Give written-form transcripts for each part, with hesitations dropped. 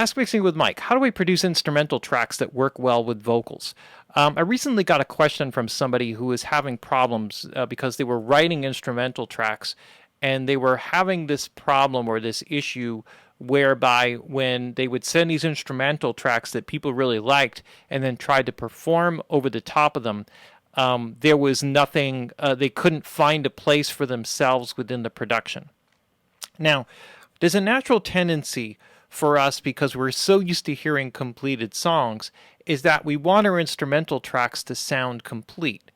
Ask Mixing with Mike. How do I produce instrumental tracks that work well with vocals? I recently got a question from somebody who was having problems because they were writing instrumental tracks and they were having this problem or this issue whereby when they would send these instrumental tracks that people really liked and then tried to perform over the top of them, there was nothing, they couldn't find a place for themselves within the production. Now, there's a natural tendency for us, because we're so used to hearing completed songs, is that we want our instrumental tracks to sound complete.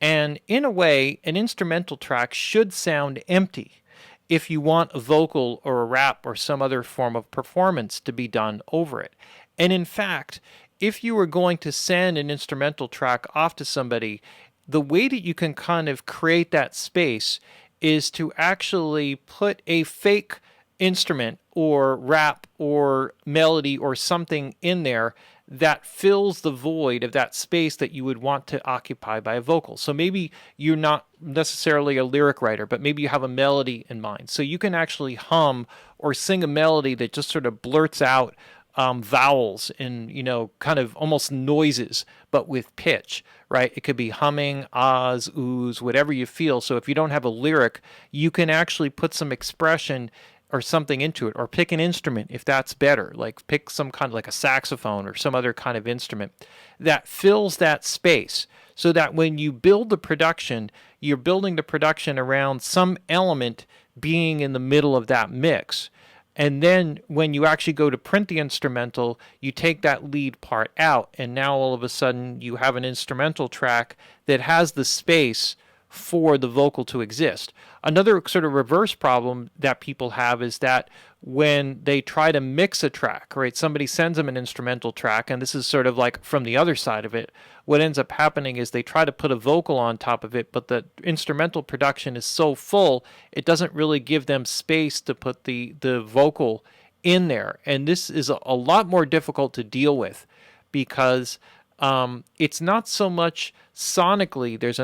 And in a way, an instrumental track should sound empty if you want a vocal or a rap or some other form of performance to be done over it. And in fact, if you were going to send an instrumental track off to somebody, the way that you can kind of create that space is to actually put a fake instrument or rap or melody or something in there that fills the void of that space that you would want to occupy by a vocal. So maybe you're not necessarily a lyric writer, but maybe you have a melody in mind. So you can actually hum or sing a melody that just sort of blurts out vowels and, kind of almost noises, but with pitch, right? It could be humming, ahs, oohs, whatever you feel. So if you don't have a lyric, you can actually put some expression or something into it, or pick an instrument if that's better, like pick some kind of like a saxophone or some other kind of instrument that fills that space, so that when you build the production, you're building the production around some element being in the middle of that mix. And then when you actually go to print the instrumental, you take that lead part out, and now all of a sudden you have an instrumental track that has the space for the vocal to exist. Another sort of reverse problem that people have is that when they try to mix a track, right, somebody sends them an instrumental track, and this is sort of like from the other side of it, what ends up happening is they try to put a vocal on top of it, but the instrumental production is so full, it doesn't really give them space to put the vocal in there. And this is a lot more difficult to deal with, because it's not so much sonically there's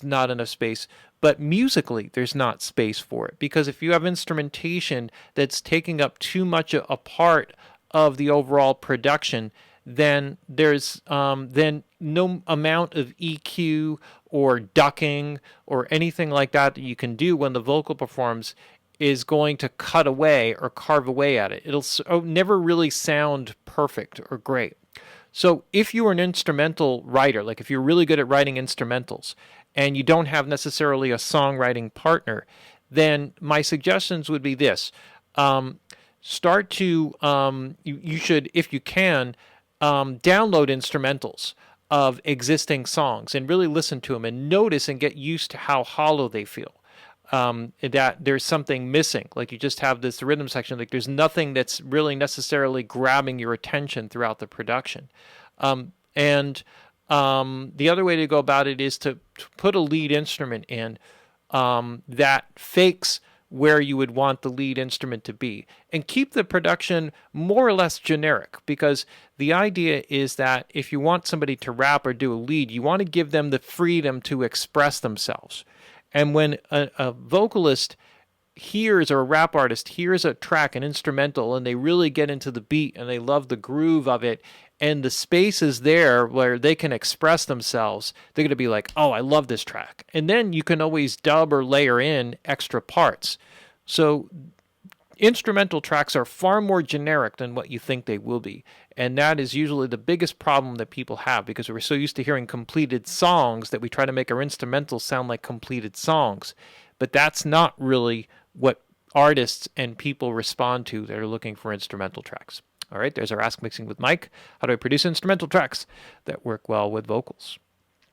not enough space, but musically there's not space for it. Because if you have instrumentation that's taking up too much a part of the overall production, then there's then no amount of EQ or ducking or anything like that that you can do when the vocal performs is going to cut away or carve away at it. It'll never really sound perfect or great. So if you are an instrumental writer, like if you're really good at writing instrumentals and you don't have necessarily a songwriting partner, then my suggestions would be this. Start to, you should, if you can, download instrumentals of existing songs and really listen to them and notice and get used to how hollow they feel. That there's something missing, like you just have this rhythm section, like there's nothing that's really necessarily grabbing your attention throughout the production. And the other way to go about it is to put a lead instrument in that fakes where you would want the lead instrument to be, and keep the production more or less generic, because the idea is that if you want somebody to rap or do a lead, you want to give them the freedom to express themselves. And when a vocalist hears, or a rap artist hears a track, an instrumental, and they really get into the beat and they love the groove of it, and the space is there where they can express themselves, they're going to be like, oh, I love this track. And then you can always dub or layer in extra parts. So instrumental tracks are far more generic than what you think they will be. And that is usually the biggest problem that people have, because we're so used to hearing completed songs that we try to make our instrumentals sound like completed songs. But that's not really what artists and people respond to that are looking for instrumental tracks. All right, there's our Ask Mixing with Mike. How do I produce instrumental tracks that work well with vocals?